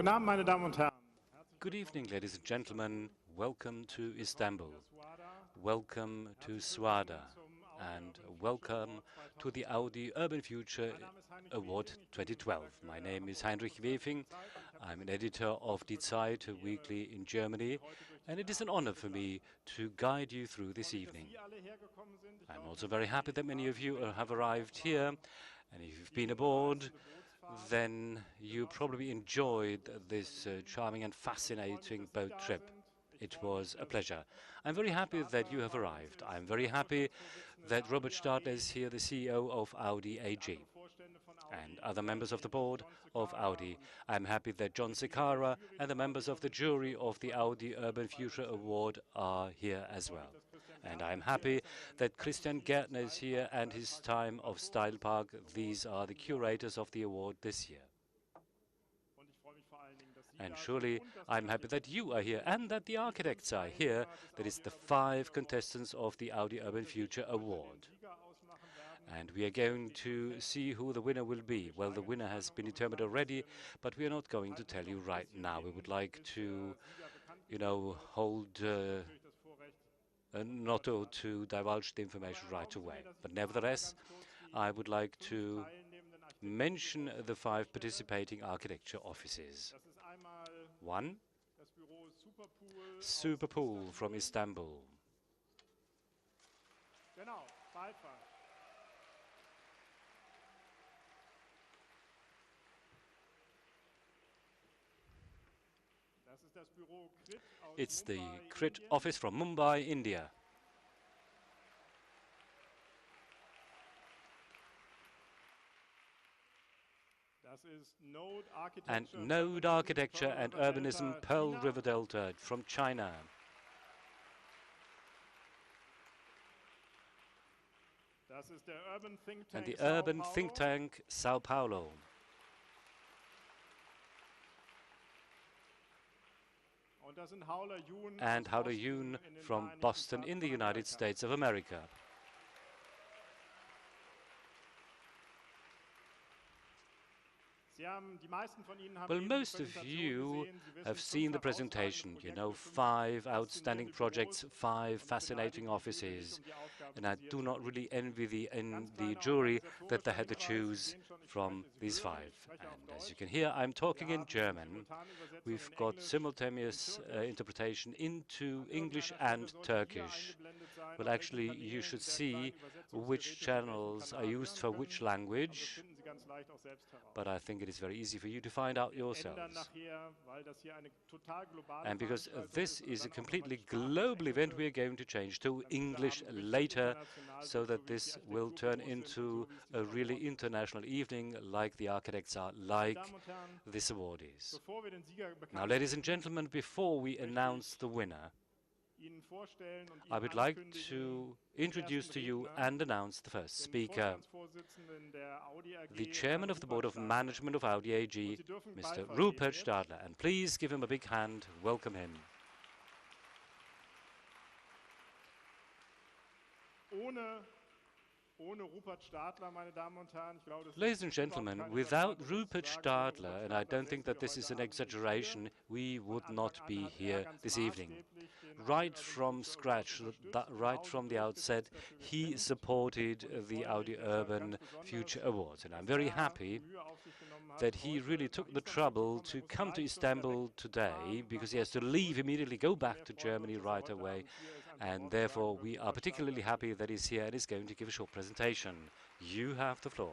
Guten Abend, meine Damen und Herren. Good evening, ladies and gentlemen. Welcome to Istanbul. Welcome to Suada. And welcome to the Audi Urban Future Award 2012. My name is Heinrich Wefing. I'm an editor of Die Zeit, a weekly in Germany, and it is an honor for me to guide you through this evening. I'm also very happy that many of you have arrived here, and if you've been aboard, then you probably enjoyed this charming and fascinating boat trip. It was a pleasure. I'm very happy that you have arrived. I'm very happy that Robert Stadler is here, the CEO of Audi AG, and other members of the board of Audi. I'm happy that John Secara and the members of the jury of the Audi Urban Future Award are here as well. And I'm happy that Christian Gärtner is here and his Time of Style Park. These are the curators of the award this year. And surely I'm happy that you are here and that the architects are here. That is the 5 contestants of the Audi Urban Future Award. And we are going to see who the winner will be. Well, the winner has been determined already, but we are not going to tell you right now. We would like to, hold not to divulge the information right away. But nevertheless, I would like to mention the 5 participating architecture offices. 1, Superpool from Istanbul. It's the CRIT office from Mumbai, India. And Node Architecture and Urbanism, Pearl River Delta from China. And the Urban Think Tank, Sao Paulo. And Höweler Yoon from Boston in the United States of America. Well, most of you have seen the presentation. 5 outstanding projects, 5 fascinating offices. And I do not really envy the jury that they had to choose from these 5. And as you can hear, I'm talking in German. We've got simultaneous interpretation into English and Turkish. Well, actually, you should see which channels are used for which language. But I think it is very easy for you to find out yourselves. And because this is a completely global event, we are going to change to English later, so that this will turn into a really international evening, like the architects are, like this award is. Now, ladies and gentlemen, before we announce the winner, I would like to introduce to you and announce the first speaker, the chairman of the Board of Management of Audi AG, Mr. Rupert Stadler. And please give him a big hand. Welcome him. Ladies and gentlemen, without Rupert Stadler, and I don't think that this is an exaggeration, we would not be here this evening. Right from scratch, right from the outset, he supported the Audi Urban Future Awards. And I'm very happy that he really took the trouble to come to Istanbul today, because he has to leave immediately, go back to Germany right away. And therefore, we are particularly happy that he's here and is going to give a short presentation. You have the floor.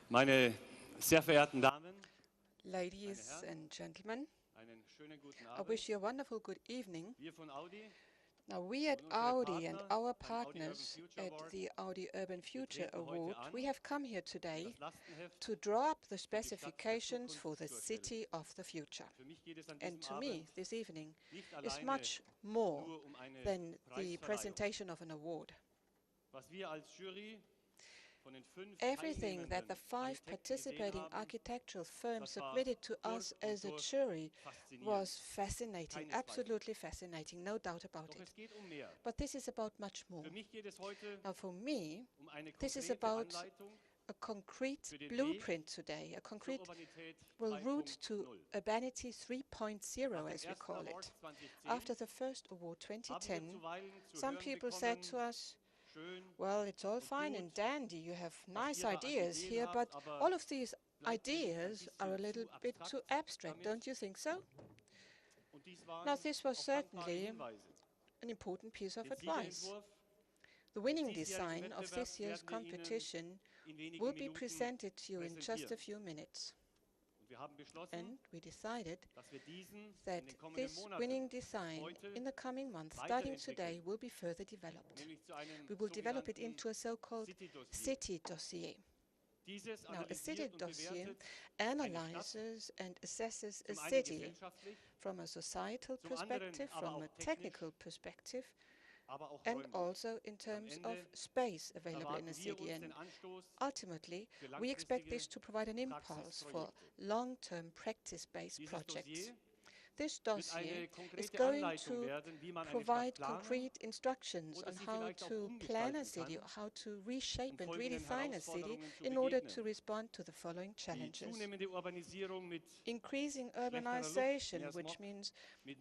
Meine sehr verehrten Damen, ladies and gentlemen, I wish you a wonderful good evening. Now, we at Audi and our partners at the Audi Urban Future Award, we have come here today to draw up the specifications for the city of the future. And to me, this evening is much more than the presentation of an award. Everything that the 5 participating architectural firms submitted to us as a jury was fascinating, absolutely fascinating, no doubt about it. But this is about much more. Now, for me, this is about a concrete blueprint today, a concrete route to Urbanity 3.0, as we call it. After the first award 2010, some people said to us, well, it's all fine and dandy, you have nice ideas here, but all of these ideas are a little bit too abstract, don't you think so? Now, this was certainly an important piece of advice. The winning design of this year's competition will be presented to you in just a few minutes. And we decided that this winning design in the coming months, starting today, will be further developed. We will develop it into a so-called city dossier. Now, a city dossier analyzes and assesses a city from a societal perspective, from a technical perspective, and also in terms of space available in a city. And ultimately, we expect this to provide an impulse for long-term practice-based projects. This dossier is going to provide concrete instructions on how to plan a city, how to reshape and redefine a city in order to respond to the following challenges. Increasing urbanization, which means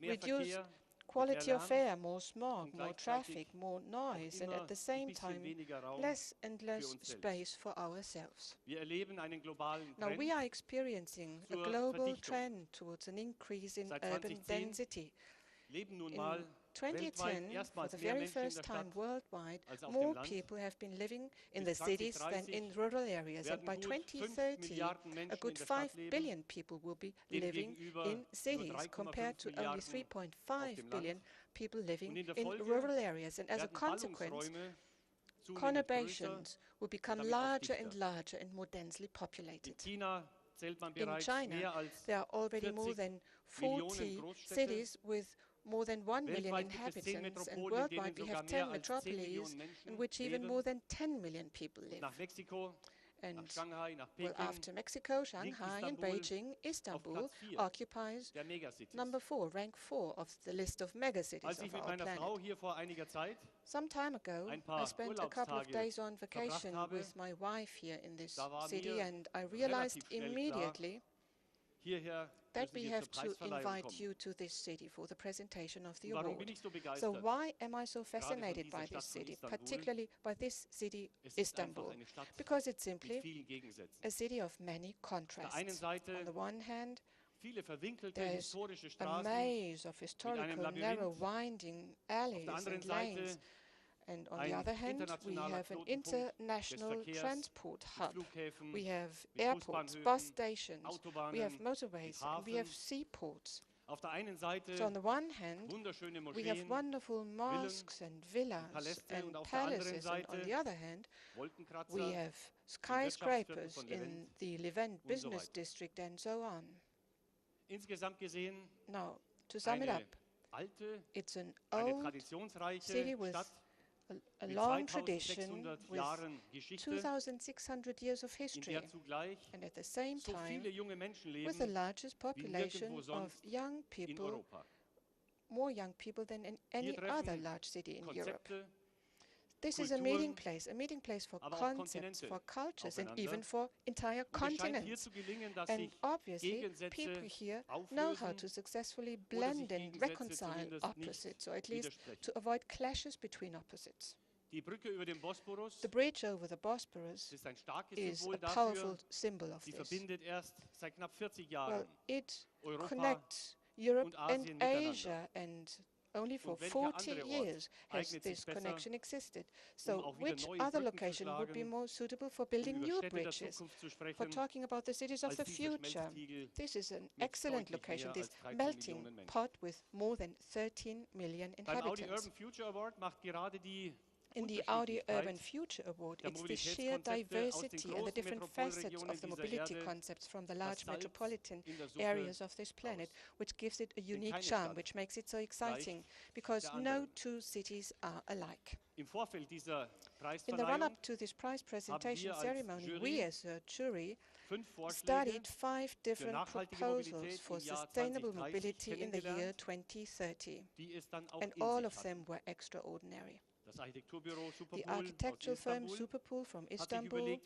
reduced quality of air, more smog, more traffic, more noise, and at the same time, less and less space for ourselves. Now, we are experiencing a global trend towards an increase in urban density. In 2010, for the very first time worldwide, more people have been living in the cities than in rural areas. And by 2030, a good 5 billion people will be living in cities, compared to only 3.5 billion people living in rural areas. And as a consequence, conurbations will become larger and larger and more densely populated. In China, there are already more than 40 cities with more than 1 million inhabitants, and worldwide we have 10 metropolises in which even more than 10 million people live. And well, after Mexico, Shanghai and Beijing, Istanbul occupies number 4, rank 4 of the list of megacities of our planet. Some time ago, I spent a couple of days on vacation with my wife here in this city, and I realized immediately that we have to invite you to this city for the presentation of the award. So why am I so fascinated by this city, particularly by this city, Istanbul? Because it's simply a city of many contrasts. On the one hand, there's a maze of historical, narrow, winding alleys and lanes. And on the other hand, we have an international transport hub. We have airports, bus stations, we have motorways, and we have seaports. So on the one hand, we have wonderful mosques and villas and palaces, and on the other hand, we have skyscrapers in the Levant business district and so on. Now, to sum it up, it's an old city with a long tradition with 2,600 years of history, and at the same time with the largest population of young people, more young people than in any other large city in Europe. This is a meeting place for concepts, for cultures, and even for entire continents. And obviously, people here know how to successfully blend and reconcile opposites, or at least to avoid clashes between opposites. The bridge over the Bosporus is a powerful symbol of this. Well, it connects Europe and Asia, and only for 40 years has this connection existed. So which other location would be more suitable for building new bridges, for talking about the cities of the future? This is an excellent location, this melting pot with more than 13 million inhabitants. In the Audi Urban Future Award, it's the sheer diversity and the different facets of the mobility concepts from the large metropolitan areas of this planet, which gives it a unique charm, which makes it so exciting, because no two cities are alike. In the run-up to this prize presentation ceremony, we as a jury studied 5 different proposals for sustainable mobility in the year 2030, and all of them were extraordinary. The architectural firm Superpool from Istanbul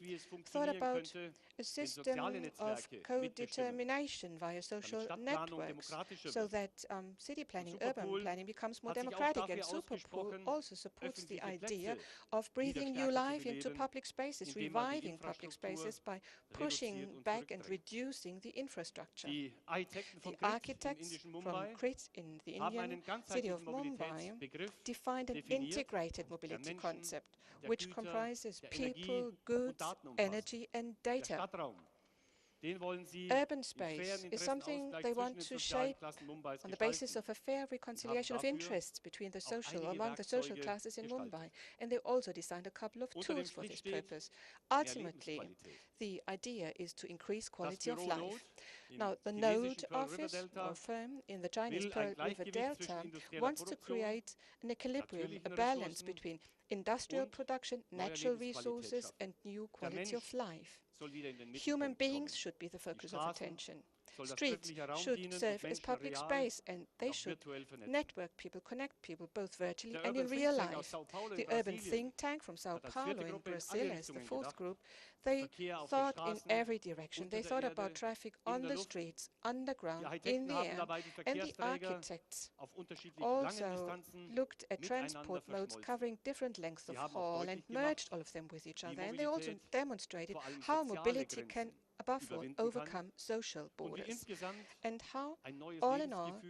thought about a system of co-determination via social networks so that city planning, urban planning becomes more democratic. And Superpool also supports the idea of breathing new life into public spaces, reviving public spaces by pushing back and reducing the infrastructure. The architects from Crete in the Indian city of Mumbai defined an integrated mobility concept, which comprises people, goods, energy, and data. Urban space is something they want to shape on the basis of a fair reconciliation of interests between the among the social classes in Mumbai. And they also designed a couple of tools for this purpose. Ultimately, the idea is to increase quality of life. Now, the Node office or firm in the Chinese Pearl River Delta wants to create an equilibrium, a balance between industrial production, natural resources, and new quality of life. Human beings should be the focus of attention. Streets should serve as public space, and they should network people, connect people, both virtually and in real life. The urban think tank from Sao Paulo in Brazil as the fourth group, they thought in every direction. They thought about traffic on the streets, underground, in the air, and the architects also looked at transport modes covering different lengths of haul and merged all of them with each other. And they also demonstrated how mobility can above all, overcome social borders, and how, all in all,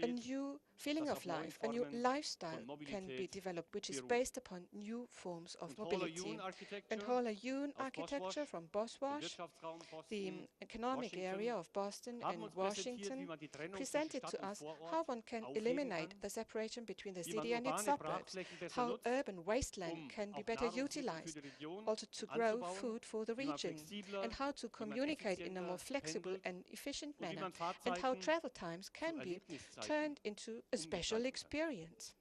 a new feeling of life, a new lifestyle can be developed, which is based upon new forms of mobility. And Höweler Yoon Architecture from Boswash, the economic area of Boston and Washington, presented to us how one can eliminate the separation between the city and its suburbs, how urban wasteland can be better utilized, also to grow food for the region, and how to communicate in a more flexible and efficient manner, and how travel times can be turned into a special experience.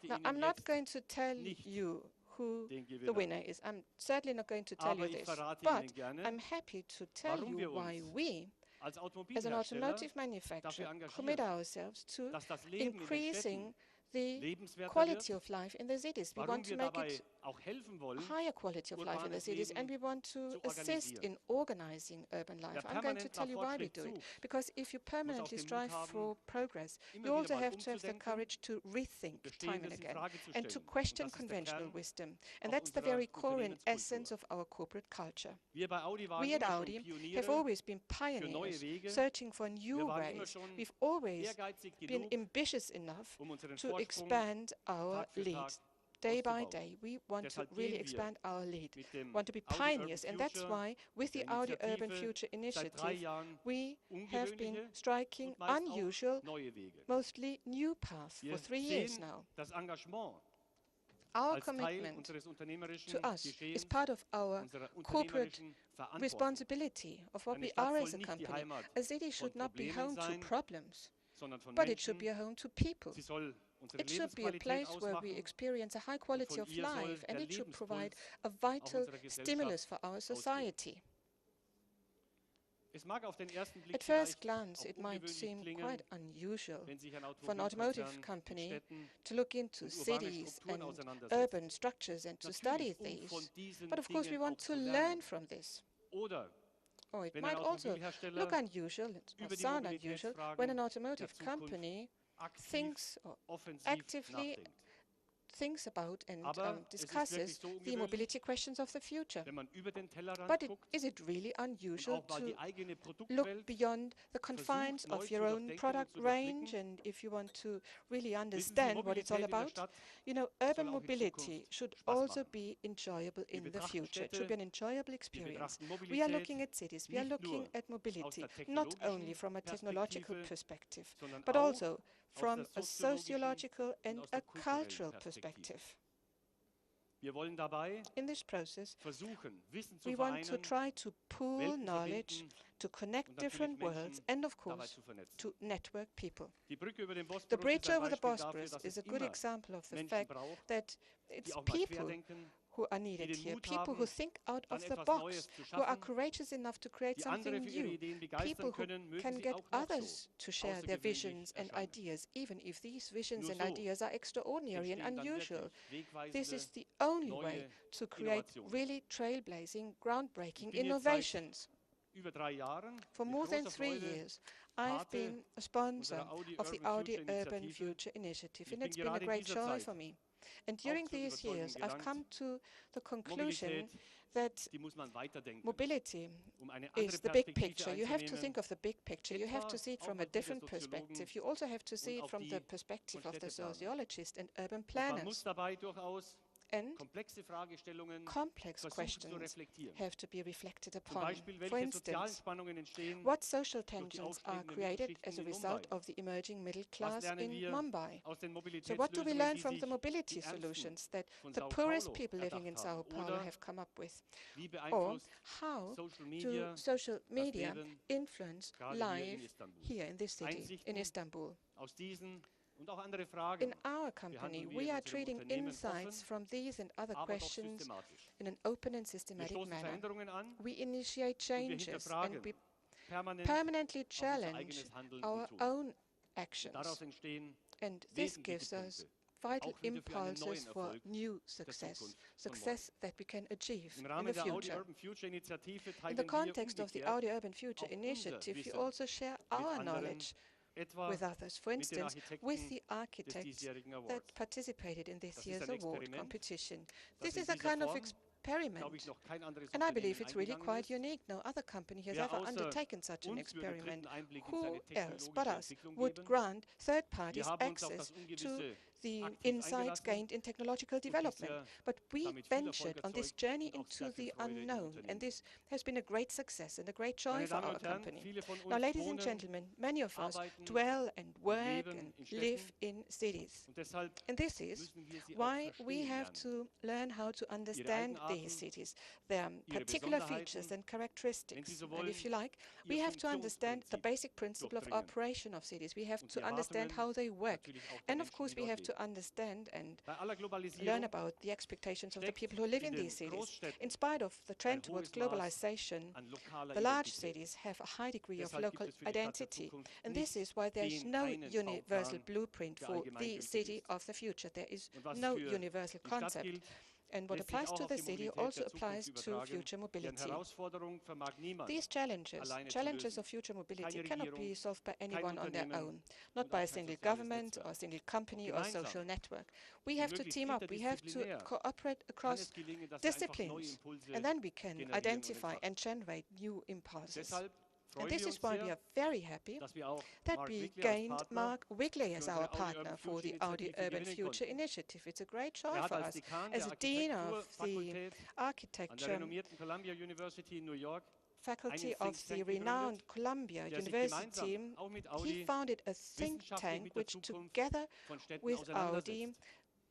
Now, I'm not going to tell you who the winner is. I'm certainly not going to tell you this, but I'm happy to tell you why we, as an automotive manufacturer, commit ourselves to increasing the quality of life in the cities. We want to make it a higher quality of life in the cities, and we want to assist in organizing urban life. I'm going to tell you why we do it. Because if you permanently strive for progress, you also have to have the courage to rethink time and again, and to question conventional wisdom. And that's the very core and essence of our corporate culture. We at Audi have always been pioneers, searching for new ways. We've always been ambitious enough to expand our lead. Day by day, we want to really expand our lead, want to be pioneers, and that's why with the Audi Urban Future initiative, we have been striking unusual, mostly new paths for 3 years now. Our commitment to us is part of our corporate responsibility of what we are as a company. A city should not be home to problems, but it should be a home to people. It should be a place where we experience a high quality of life, and it should provide a vital stimulus for our society. At first glance, it might seem quite unusual for an automotive company to look into cities and urban structures and to study these. But of course, we want to learn from this. Or it might also look unusual or sound unusual when an automotive company thinks or actively thinks about and discusses the mobility questions of the future. But is it really unusual to look beyond the confines of your own product range, and if you want to really understand what it's all about? You know, urban mobility should also be enjoyable in the future. It should be an enjoyable experience. We are looking at cities, we are looking at mobility, not only from a technological perspective, but also from a sociological and a cultural perspective. In this process, we want to try to pool knowledge, to connect different worlds, and of course, to network people. The bridge over the Bosporus is a good example of the fact that it's people who are needed here. People who think out of the box, who are courageous enough to create something new. People who can get others to share their visions and ideas, even if these visions and ideas are extraordinary and unusual. This is the only way to create really trailblazing, groundbreaking innovations. For more than 3 years, I've been a sponsor of the Audi Urban Future Initiative, and it's been a great joy for me. And during these years, I've come to the conclusion that mobility is the big picture. You have to think of the big picture. You have to see it from a different perspective. You also have to see it from the perspective of the sociologists and urban planners. And complex questions have to be reflected upon. For instance, what social tensions are created as a result of the emerging middle class in Mumbai? So what do we learn from the mobility solutions that the poorest people living in Sao Paulo have come up with? Or how do social media influence life here in this city, in Istanbul? In our company, we are treating insights from these and other questions in an open and systematic manner. We initiate changes and we permanently challenge our own actions. And this gives us vital impulses for new success, success that we can achieve in the future. In the context of the Audi Urban Future Initiative, we also share our knowledge with others, for instance, with the architects that participated in this year's award competition. This is a kind of experiment, and I believe it's really quite unique. No other company has ever undertaken such an experiment. Who else but us would grant third parties access to the insights gained in technological development? But we ventured on this journey into the unknown, and this has been a great success and a great joy for our company. Now, ladies and gentlemen, many of us dwell and work and live in cities. And this is why we have to learn how to understand these cities, their particular features and characteristics. And if you like, we have to understand the basic principle of operation of cities. We have to understand how they work. And of course, we have to understand and learn about the expectations of the people who live in these cities. In spite of the trend towards globalization, the large cities have a high degree of local identity. And this is why there is no universal blueprint for the city of the future. There is no universal concept. And what applies to the city also applies to future mobility. These challenges of future mobility cannot be solved by anyone on their own, not by a single government or a single company or social network. We have to team up, we have to cooperate across disciplines, and then we can identify and generate new impulses. And this is why we are very happy that we gained Mark Wigley as our partner for the Audi Urban Future Initiative. It's a great joy for us. As a dean of the architecture faculty of the renowned Columbia University, he founded a think tank which, together with Audi,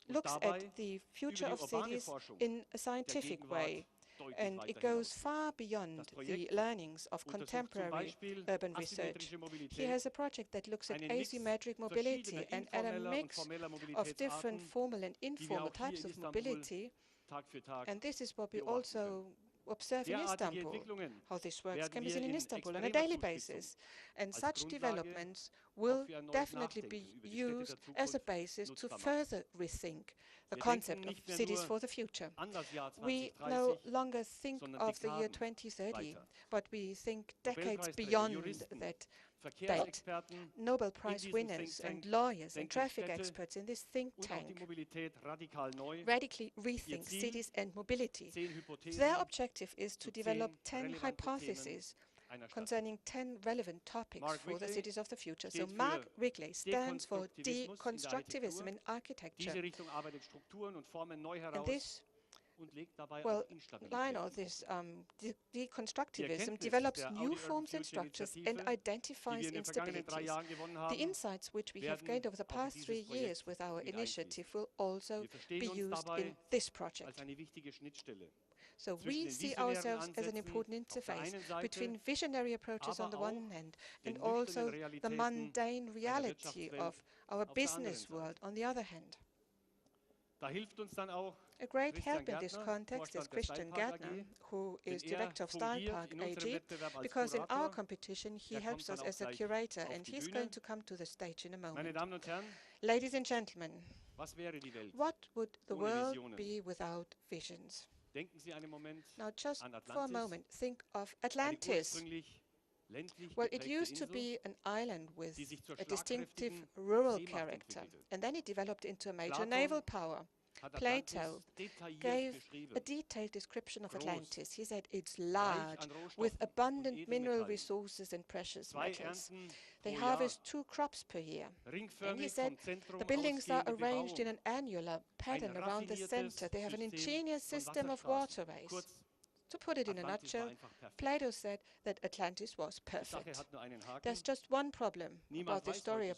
looks at the future of cities in a scientific way. And it goes far beyond the learnings of contemporary urban research. He has a project that looks at asymmetric mobility and at a mix of different formal and informal types of mobility. And this is what we also observe in Istanbul. How this works can be seen in Istanbul on a daily basis. And such developments will definitely be used as a basis to further rethink the concept of cities for the future. We no longer think of the year 2030, but we think decades beyond that date. Nobel Prize winners and lawyers and traffic experts in this think tank radically rethink cities and mobility. Their objective is to develop 10 hypotheses concerning 10 relevant topics for the cities of the future. So Mark Wigley stands for deconstructivism in architecture. And this line of this deconstructivism develops new forms and structures and identifies instabilities. The insights which we have gained over the past 3 years with our initiative will also be used in this project. So we see ourselves as an important interface between visionary approaches on the one hand and also the mundane reality of our business world on the other hand. A great help in this context is Christian Gärtner, who is director of Style Park AG, because in our competition he helps us as a curator, and he's going to come to the stage in a moment. Ladies and gentlemen, what would the world be without visions? Now, just for a moment, think of Atlantis. Well, it used to be an island with a distinctive rural character, and then it developed into a major naval power. Plato gave a detailed description of Atlantis. He said it's large, with abundant mineral resources and precious metals. They harvest 2 crops per year. And he said the buildings are arranged in an annular pattern around the center. They have an ingenious system of waterways. To put it in a nutshell, Plato said that Atlantis was perfect. There's just one problem about the story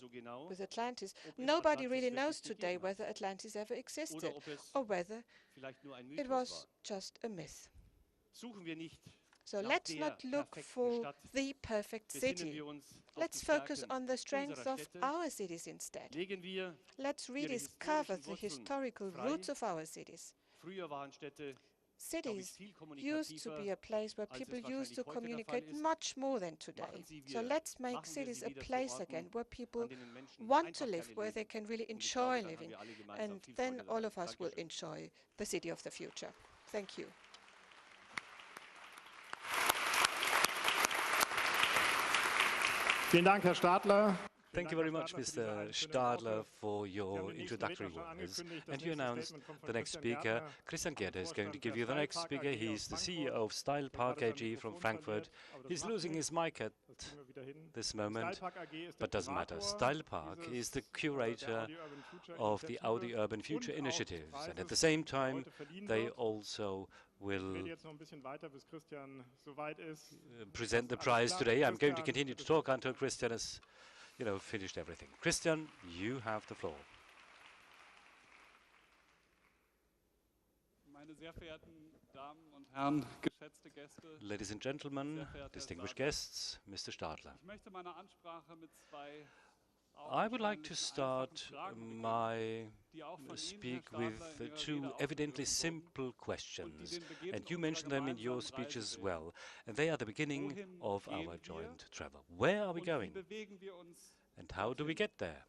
with Atlantis. Nobody really knows today whether Atlantis ever existed or whether it was just a myth. So let's not look for the perfect city. Let's focus on the strengths of our cities instead. Let's rediscover the historical roots of our cities. Cities used to be a place where people used to communicate much more than today. So let's make cities a place again where people want to live, where they can really enjoy living. And then all of us will enjoy the city of the future. Thank you. Vielen Dank, Herr Stadler. Thank you very much, Mr. Stadler, for your introductory words. And you announced the next speaker. Christian Gärtner is going to give you the next speaker. He's the CEO of Style Park AG from Frankfurt. He's losing his mic at this moment, but doesn't matter. Style Park is the curator of the Audi Urban Future initiatives, and at the same time, they also will present the prize today. I'm going to continue to talk until Christian has finished everything. Christian, you have the floor. Ladies and gentlemen, distinguished guests, Mr. Stadler. I would like to start my speak with 2 evidently simple questions, and you mentioned them in your speech as well, and they are the beginning of our joint travel. Where are we going, and how do we get there?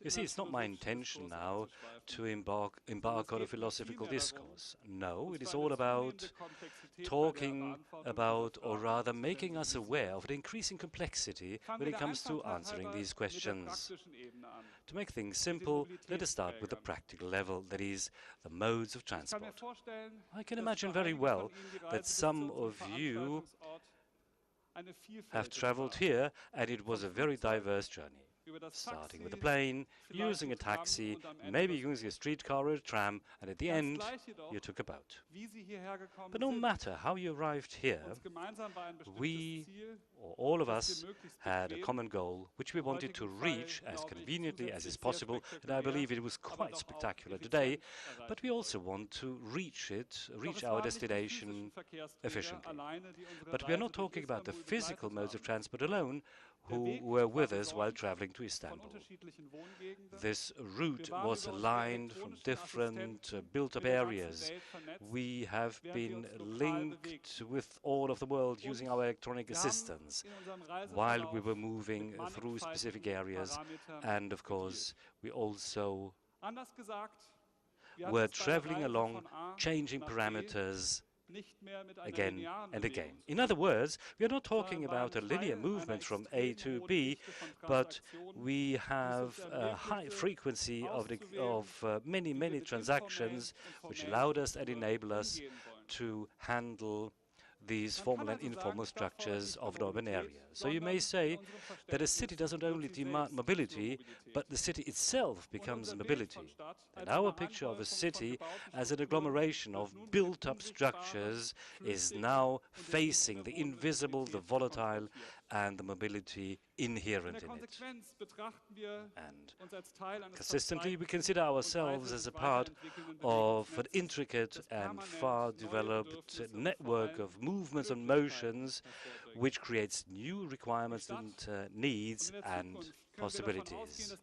You see, it's not my intention now to embark on a philosophical discourse. No, it is all about talking about, or rather making us aware of the increasing complexity when it comes to answering these questions. To make things simple, let us start with the practical level, that is, the modes of transport. I can imagine very well that some of you have traveled here, and it was a very diverse journey. Starting with a plane, using a taxi, maybe using a streetcar or a tram, and at the end, you took a boat. But no matter how you arrived here, we, or all of us, had a common goal, which we wanted to reach as conveniently as is possible, and I believe it was quite spectacular today, but we also want to reach our destination efficiently. But we are not talking about the physical modes of transport alone, who were with us while traveling to Istanbul. This route was lined from different built-up areas. We have been linked with all of the world using our electronic assistants while we were moving through specific areas, and of course we also were traveling along, changing parameters again and again. In other words, we are not talking about a linear movement from A to B, but we have a high frequency of many transactions, which allowed us and enabled us to handle these formal and informal structures of an urban area. So you may say that a city doesn't only demand mobility, but the city itself becomes mobility. And our picture of a city as an agglomeration of built-up structures is now facing the invisible, the volatile, and the mobility inherent in it. And consistently, we consider ourselves as a part of an intricate and far-developed network of movements and motions which creates new requirements and needs and possibilities.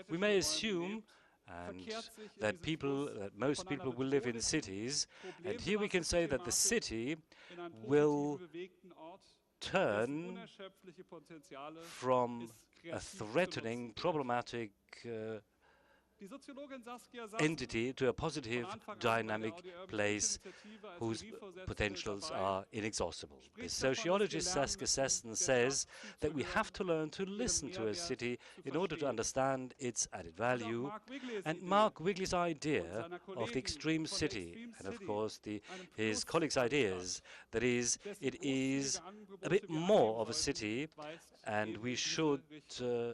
We may assume and that most people will live in cities. And here we can say that the city will turn from a threatening, problematic entity to a positive, dynamic place whose potentials are inexhaustible. The sociologist Saskia Sesten says that we have to learn to listen to a city in order to understand its added value. And Mark Wigley's idea of the extreme city, and of course his colleagues' ideas, that is, it is a bit more of a city, and we should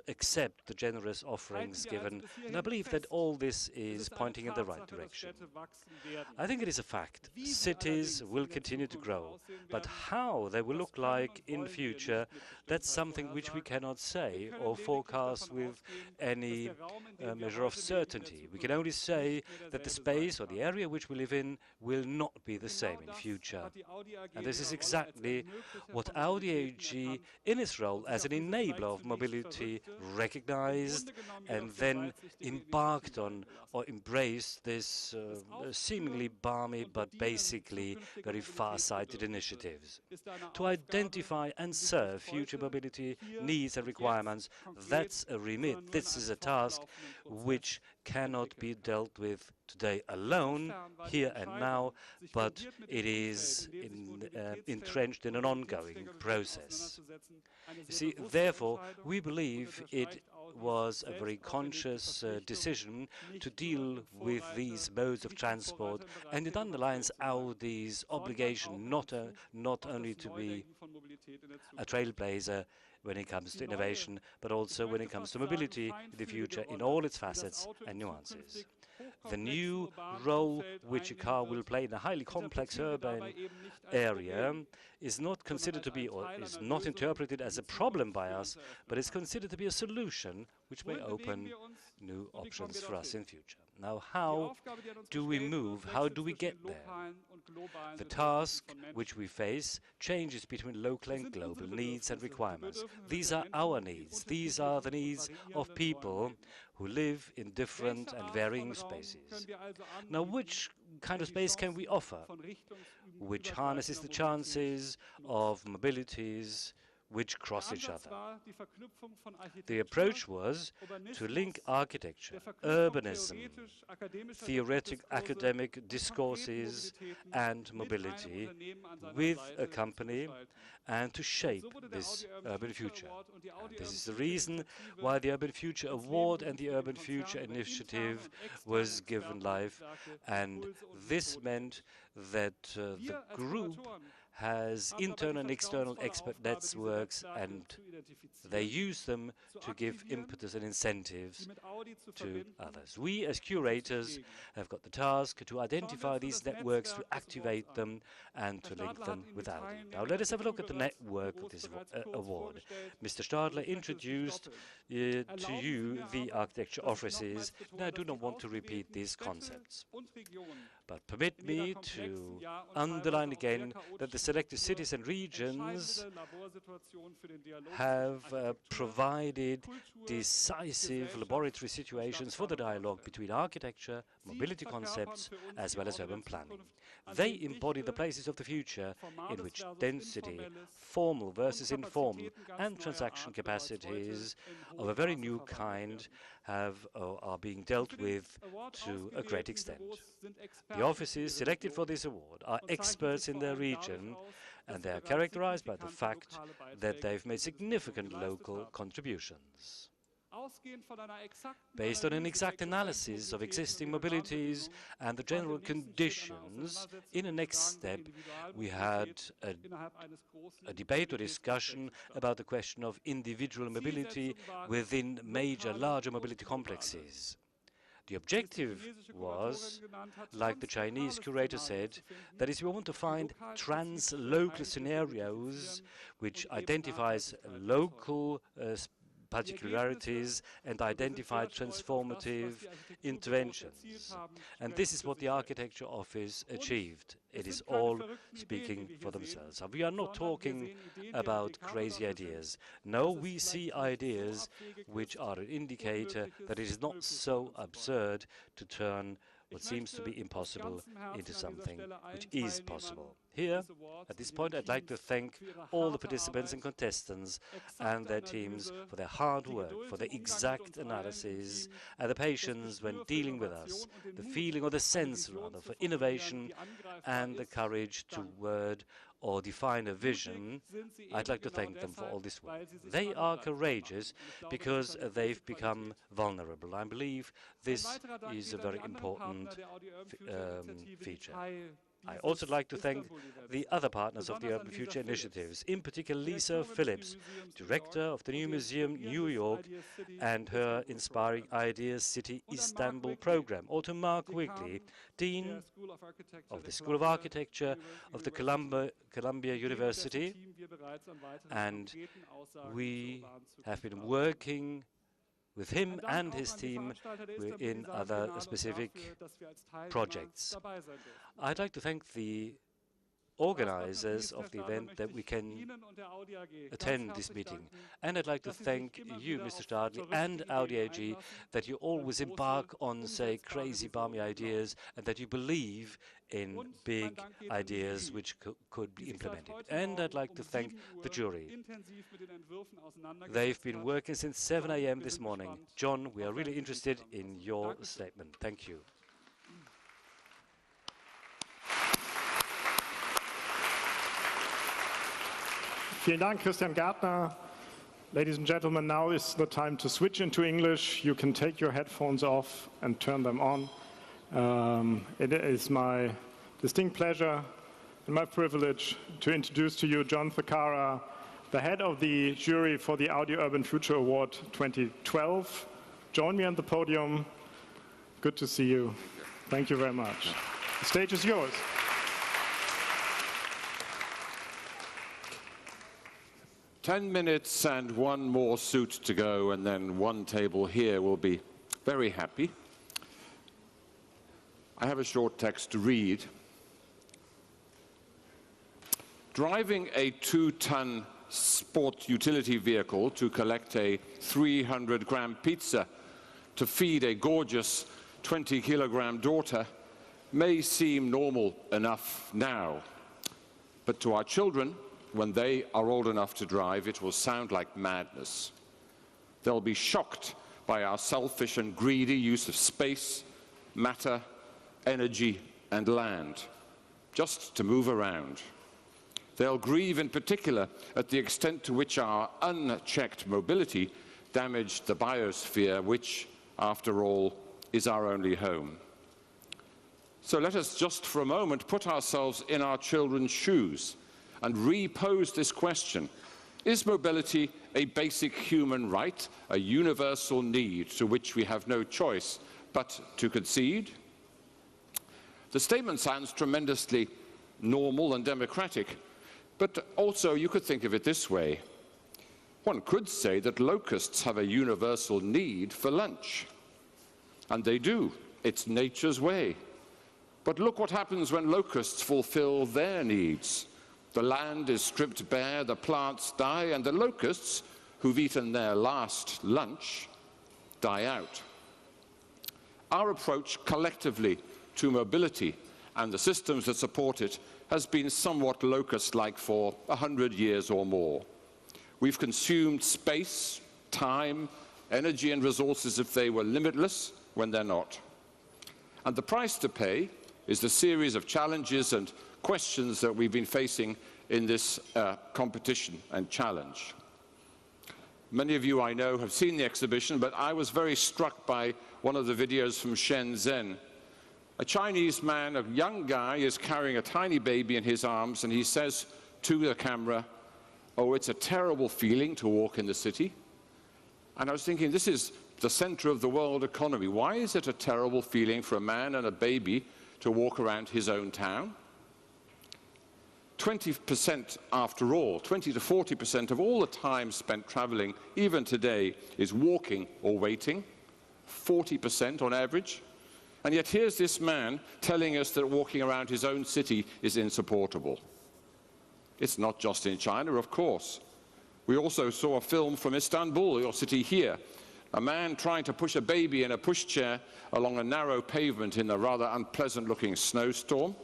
accept the generous offerings given. And I believe that all this is pointing in the right direction. I think it is a fact. Cities will continue to grow, but how they will look like in future, that's something which we cannot say or forecast with any measure of certainty. We can only say that the space or the area which we live in will not be the same in future. And this is exactly what Audi AG, in its role as an enabler of mobility, recognized and then embarked on or embraced this seemingly balmy but basically very far-sighted initiatives. To identify and serve future mobility needs and requirements, that's a remit. This is a task which cannot be dealt with today alone, here and now, but it is entrenched in an ongoing process. You see, therefore, we believe it was a very conscious decision to deal with these modes of transport, and it underlines Audi's obligation not only to be a trailblazer when it comes to innovation, but also when it comes to mobility in the future in all its facets and nuances. The new role which a car will play in a highly complex urban area is not considered to be, or is not interpreted as a problem by us, but is considered to be a solution which may open new options for us in future. Now, how do we move? How do we get there? The task which we face changes between local and global needs and requirements. These are our needs. These are the needs of people who live in different and varying spaces. Now, which kind of space can we offer, which harnesses the chances of mobilities which cross each other? The approach was to link architecture, urbanism, theoretic academic discourses and mobility with a company and to shape this urban future. And this is the reason why the Urban Future Award and the Urban Future Initiative was given life, and this meant that the group has internal and external expert networks, and they use them to give impetus and incentives to others. We, as curators, have got the task to identify these networks, to activate them, and to link them with Audi. Now, let us have a look at the network of this award. Mr. Stadler introduced to you the architecture offices, and I do not want to repeat these concepts. But permit me to underline again that the selected cities and regions have provided decisive laboratory situations for the dialogue between architecture, mobility concepts, as well as urban planning. They embody the places of the future in which density, formal versus informal, and transaction capacities of a very new kind are being dealt with to a great extent. The offices selected for this award are experts in their region, and they are characterized by the fact that they've made significant local contributions. Based on an exact analysis of existing mobilities and the general conditions, in the next step we had a debate or discussion about the question of individual mobility within major, larger mobility complexes. The objective was, like the Chinese curator said, that is, we want to find trans-local scenarios which identifies local particularities and identify transformative interventions. And this is what the Architecture Office achieved. It is all speaking for themselves. We are not talking about crazy ideas. No, we see ideas which are an indicator that it is not so absurd to turn what seems to be impossible into something which is possible. Here, at this point, I'd like to thank all the participants and contestants and their teams for their hard work, for their exact analysis, and the patience when dealing with us, the feeling or the sense, rather, for innovation and the courage to word or define a vision. I'd like to thank them for all this work. They are courageous because they've become vulnerable. I believe this is a very important feature. I also like to thank the other partners of the Urban Future initiatives, in particular Lisa Phillips, director of the New Museum New York and her Inspiring Ideas City Istanbul program, or to Mark Wigley, Dean of the School of Architecture of the Columbia University, and we have been working with him and his team in other specific projects. I'd like to thank the organizers of the event that we can attend this meeting. And I'd like to thank you, Mr. Stadli, and Audi AG, that you always embark on, say, crazy, balmy ideas, and that you believe in big ideas which could be implemented. And I'd like to thank the jury. They've been working since 7 a.m. this morning. John, we are really interested in your statement. Thank you. Vielen Dank, Christian Gärtner. Ladies and gentlemen, now is the time to switch into English. You can take your headphones off and turn them on. It is my distinct pleasure and my privilege to introduce to you John Ficarra, the head of the jury for the Audi Urban Future Award 2012. Join me on the podium. Good to see you. Thank you very much. The stage is yours. Ten minutes and one more suit to go, and then one table here will be very happy. I have a short text to read. Driving a 2-ton sport utility vehicle to collect a 300-gram pizza to feed a gorgeous 20-kilogram daughter may seem normal enough now, but to our children, when they are old enough to drive, it will sound like madness. They'll be shocked by our selfish and greedy use of space, matter, energy, and land, just to move around. They'll grieve in particular at the extent to which our unchecked mobility damaged the biosphere, which, after all, is our only home. So let us just for a moment put ourselves in our children's shoes and repose this question: is mobility a basic human right, a universal need to which we have no choice but to concede? The statement sounds tremendously normal and democratic, but also you could think of it this way. One could say that locusts have a universal need for lunch. And they do. It's nature's way. But look what happens when locusts fulfill their needs. The land is stripped bare, the plants die, and the locusts, who've eaten their last lunch, die out. Our approach collectively to mobility and the systems that support it has been somewhat locust-like for 100 years or more. We've consumed space, time, energy and resources if they were limitless when they're not. And the price to pay is the series of challenges and questions that we've been facing in this competition and challenge. Many of you I know have seen the exhibition, but I was very struck by one of the videos from Shenzhen. A Chinese man, a young guy, is carrying a tiny baby in his arms, and he says to the camera, "Oh, it's a terrible feeling to walk in the city." And I was thinking, this is the center of the world economy. Why is it a terrible feeling for a man and a baby to walk around his own town? 20% after all, 20 to 40% of all the time spent traveling, even today, is walking or waiting, 40% on average. And yet here's this man telling us that walking around his own city is insupportable. It's not just in China, of course. We also saw a film from Istanbul, your city here, a man trying to push a baby in a pushchair along a narrow pavement in a rather unpleasant-looking snowstorm.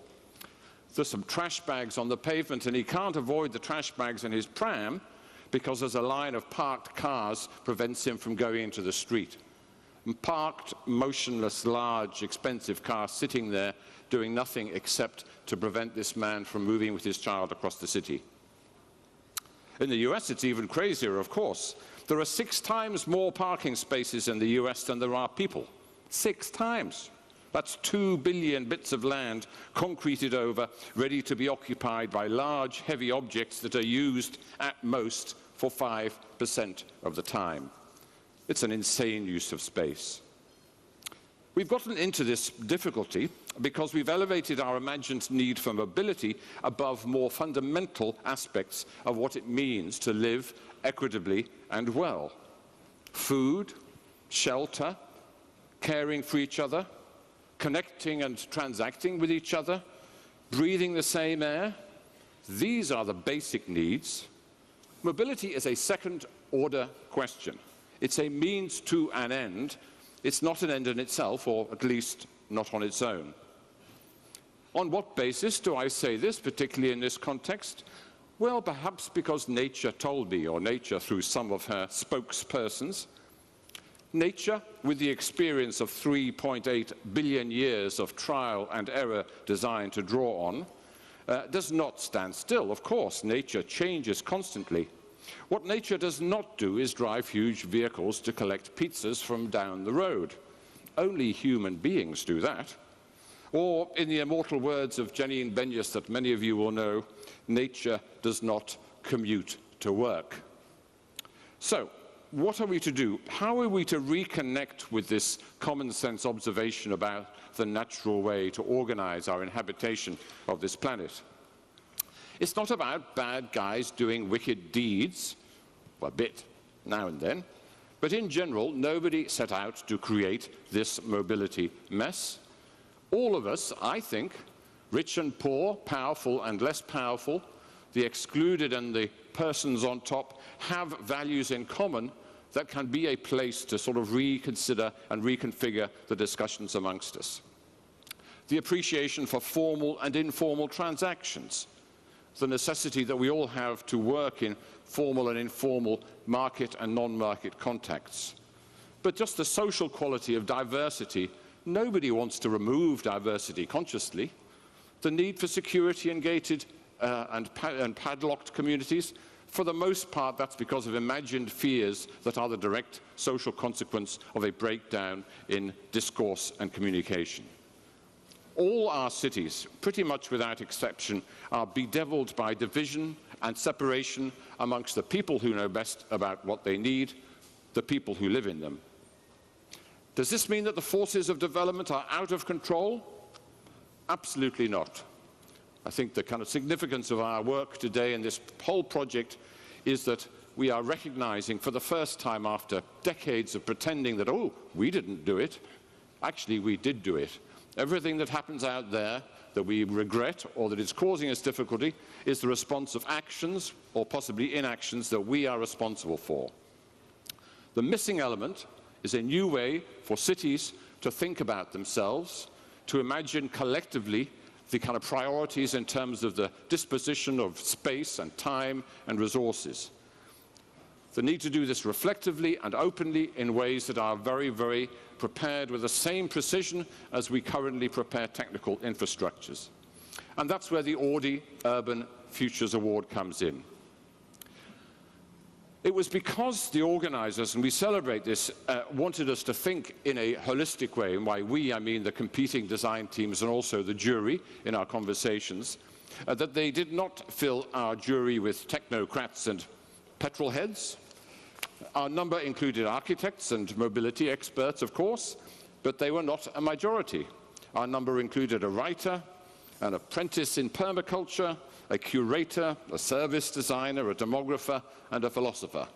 There's some trash bags on the pavement, and he can't avoid the trash bags in his pram because there's a line of parked cars prevents him from going into the street. And parked, motionless, large, expensive cars sitting there doing nothing except to prevent this man from moving with his child across the city. In the US, it's even crazier, of course. There are 6 times more parking spaces in the US than there are people. 6 times. That's 2 billion bits of land concreted over, ready to be occupied by large, heavy objects that are used at most for 5% of the time. It's an insane use of space. We've gotten into this difficulty because we've elevated our imagined need for mobility above more fundamental aspects of what it means to live equitably and well. Food, shelter, caring for each other, connecting and transacting with each other, breathing the same air. These are the basic needs. Mobility is a second-order question. It's a means to an end. It's not an end in itself, or at least not on its own. On what basis do I say this, particularly in this context? Well, perhaps because nature told me, or nature through some of her spokespersons. Nature, with the experience of 3.8 billion years of trial and error designed to draw on, does not stand still. Of course, nature changes constantly. What nature does not do is drive huge vehicles to collect pizzas from down the road. Only human beings do that. Or, in the immortal words of Janine Benyus that many of you will know, nature does not commute to work. So, what are we to do? How are we to reconnect with this common sense observation about the natural way to organize our inhabitation of this planet? It's not about bad guys doing wicked deeds, well, a bit now and then, but in general, nobody set out to create this mobility mess. All of us, I think, rich and poor, powerful and less powerful, the excluded and the persons on top, have values in common that can be a place to sort of reconsider and reconfigure the discussions amongst us. The appreciation for formal and informal transactions, the necessity that we all have to work in formal and informal market and non-market contexts. But just the social quality of diversity, nobody wants to remove diversity consciously. The need for security and gated and padlocked communities, for the most part, that's because of imagined fears that are the direct social consequence of a breakdown in discourse and communication. All our cities, pretty much without exception, are bedeviled by division and separation amongst the people who know best about what they need, the people who live in them. Does this mean that the forces of development are out of control? Absolutely not. I think the kind of significance of our work today in this whole project is that we are recognizing for the first time after decades of pretending that, oh, we didn't do it. Actually, we did do it. Everything that happens out there that we regret or that is causing us difficulty is the response of actions or possibly inactions that we are responsible for. The missing element is a new way for cities to think about themselves, to imagine collectively the kind of priorities in terms of the disposition of space and time and resources. The need to do this reflectively and openly in ways that are very, very prepared with the same precision as we currently prepare technical infrastructures. And that's where the Audi Urban Futures Award comes in. It was because the organizers, and we celebrate this, wanted us to think in a holistic way, and by we I mean the competing design teams and also the jury in our conversations, that they did not fill our jury with technocrats and petrol heads. Our number included architects and mobility experts, of course, but they were not a majority. Our number included a writer, an apprentice in permaculture, a curator, a service designer, a demographer, and a philosopher.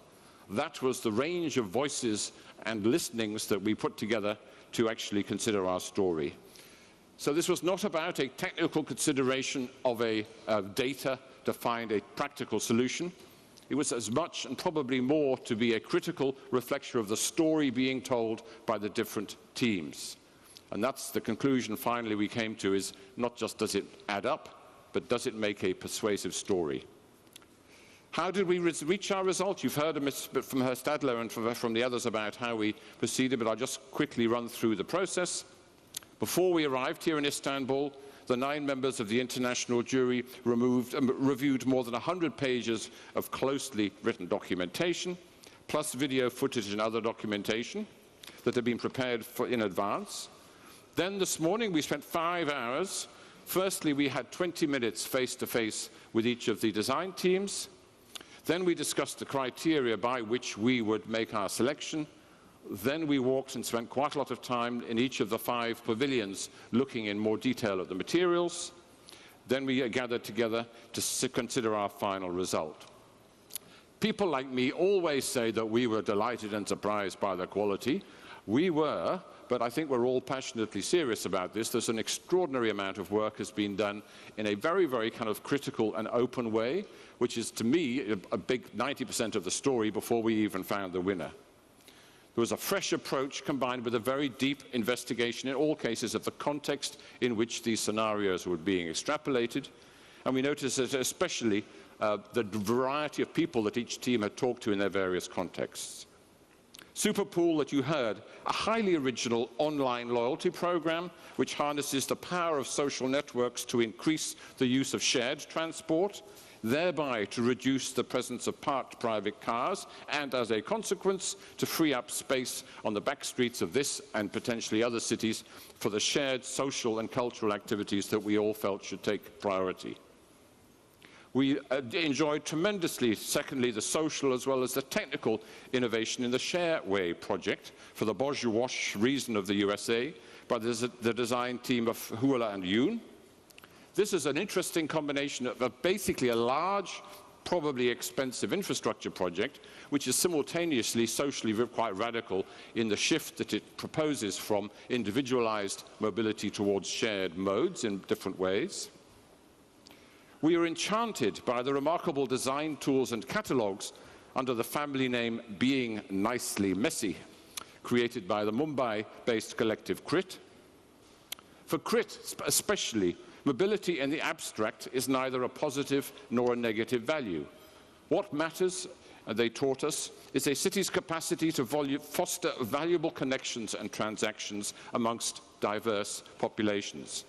That was the range of voices and listenings that we put together to actually consider our story. So this was not about a technical consideration of data to find a practical solution. It was as much and probably more to be a critical reflection of the story being told by the different teams. And that's the conclusion finally we came to, is not just does it add up, but does it make a persuasive story? How did we reach our result? You've heard a bit from Herr Stadler and from the others about how we proceeded, but I'll just quickly run through the process. Before we arrived here in Istanbul, the 9 members of the international jury reviewed more than 100 pages of closely written documentation, plus video footage and other documentation that had been prepared in advance. Then this morning we spent 5 hours. Firstly, we had 20 minutes face-to-face with each of the design teams. Then we discussed the criteria by which we would make our selection. Then we walked and spent quite a lot of time in each of the 5 pavilions looking in more detail at the materials. Then we gathered together to consider our final result. People like me always say that we were delighted and surprised by the quality. We were, but I think we're all passionately serious about this. There's an extraordinary amount of work has been done in a very, very kind of critical and open way, which is, to me, a big 90% of the story before we even found the winner. There was a fresh approach combined with a very deep investigation in all cases of the context in which these scenarios were being extrapolated. And we noticed that especially the variety of people that each team had talked to in their various contexts. Superpool, that you heard, a highly original online loyalty program which harnesses the power of social networks to increase the use of shared transport, thereby to reduce the presence of parked private cars, and as a consequence to free up space on the back streets of this and potentially other cities for the shared social and cultural activities that we all felt should take priority. We enjoyed tremendously, secondly, the social as well as the technical innovation in the Shareway project for the bourgeois region of the USA by the design team of Höweler Yoon. This is an interesting combination of basically a large, probably expensive infrastructure project, which is simultaneously socially quite radical in the shift that it proposes from individualized mobility towards shared modes in different ways. We are enchanted by the remarkable design tools and catalogues under the family name Being Nicely Messy, created by the Mumbai-based collective CRIT. For CRIT especially, mobility in the abstract is neither a positive nor a negative value. What matters, they taught us, is a city's capacity to foster valuable connections and transactions amongst diverse populations.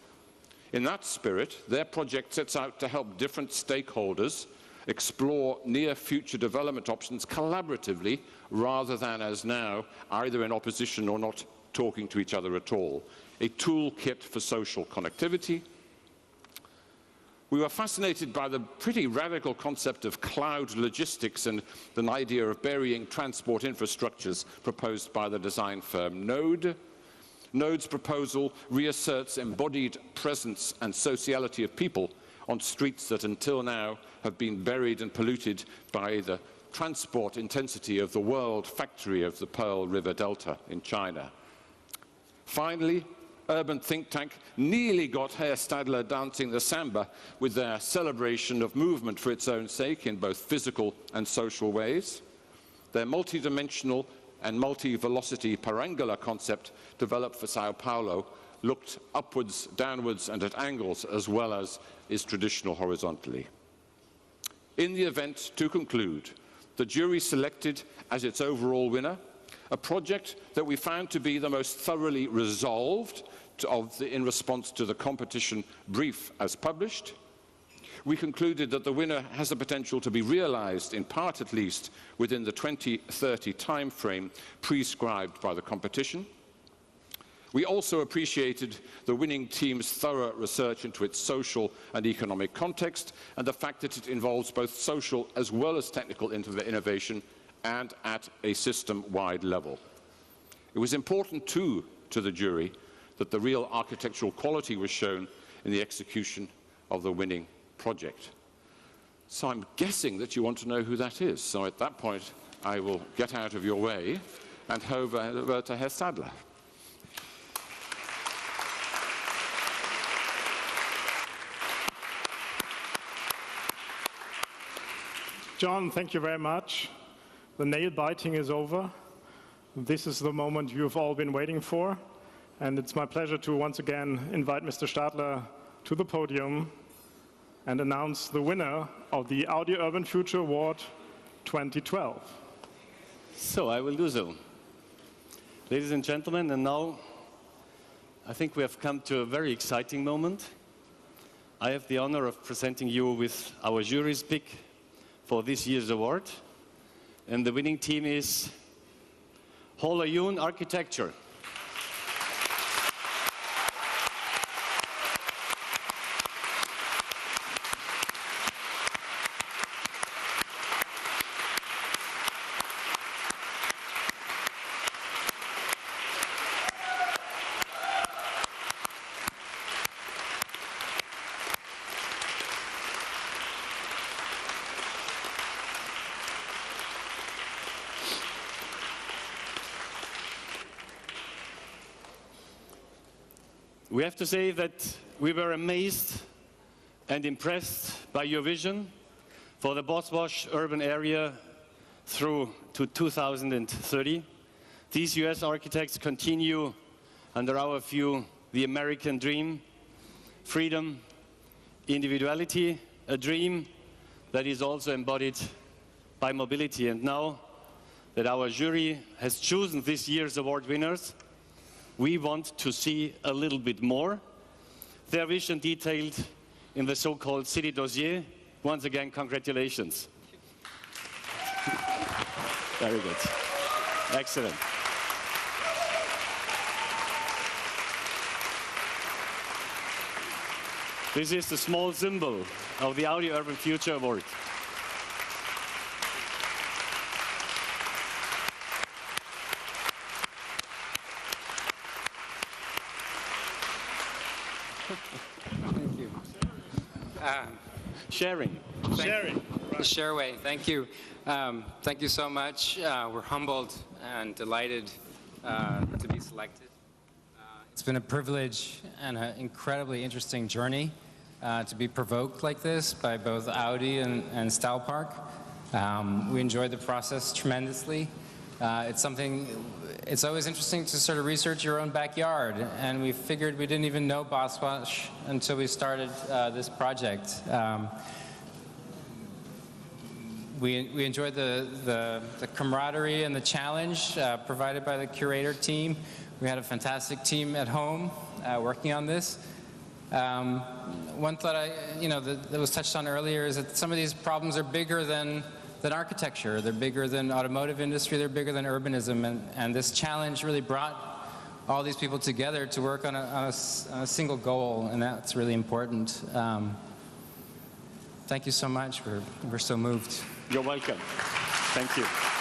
In that spirit, their project sets out to help different stakeholders explore near-future development options collaboratively rather than, as now, either in opposition or not talking to each other at all. A toolkit for social connectivity. We were fascinated by the pretty radical concept of cloud logistics and an idea of burying transport infrastructures proposed by the design firm Node. Node's proposal reasserts embodied presence and sociality of people on streets that until now have been buried and polluted by the transport intensity of the world factory of the Pearl River Delta in China. Finally, urban think tank nearly got Herr Stadler dancing the samba with their celebration of movement for its own sake in both physical and social ways. Their multidimensional and multi-velocity parangular concept developed for Sao Paulo looked upwards, downwards, and at angles as well as is traditional horizontally. In the event, to conclude, the jury selected as its overall winner a project that we found to be the most thoroughly resolved in response to the competition brief as published. We concluded that the winner has the potential to be realized, in part at least, within the 2030 timeframe prescribed by the competition. We also appreciated the winning team's thorough research into its social and economic context and the fact that it involves both social as well as technical innovation and at a system-wide level. It was important, too, to the jury that the real architectural quality was shown in the execution of the winning project. So I'm guessing that you want to know who that is. So at that point, I will get out of your way and hand over to Herr Stadler. John, thank you very much. The nail biting is over. This is the moment you've all been waiting for. And it's my pleasure to once again invite Mr. Stadler to the podium and announce the winner of the Audi Urban Future Award 2012. So I will do so. Ladies and gentlemen, and now I think we have come to a very exciting moment. I have the honor of presenting you with our jury's pick for this year's award. And the winning team is Höweler Yoon Architecture. We have to say that we were amazed and impressed by your vision for the Boswash urban area through to 2030. These US architects continue, under our view, the American dream, freedom, individuality, a dream that is also embodied by mobility. And now that our jury has chosen this year's award winners, we want to see a little bit more. Their vision detailed in the so-called city dossier. Once again, congratulations. Very good. Excellent. This is the small symbol of the Audi Urban Future Award. Thank you. Sharing. The Shareway, thank you. Thank you so much. We're humbled and delighted to be selected. It's been a privilege and an incredibly interesting journey to be provoked like this by both Audi and Style Park. We enjoyed the process tremendously. It's always interesting to sort of research your own backyard, and we figured we didn't even know Boswash until we started this project. We enjoyed the camaraderie and the challenge provided by the curator team. We had a fantastic team at home working on this. One thought that was touched on earlier is that some of these problems are bigger than architecture. They're bigger than automotive industry. They're bigger than urbanism. And this challenge really brought all these people together to work on a single goal, and that's really important. Thank you so much. We're so moved. You're welcome. Thank you.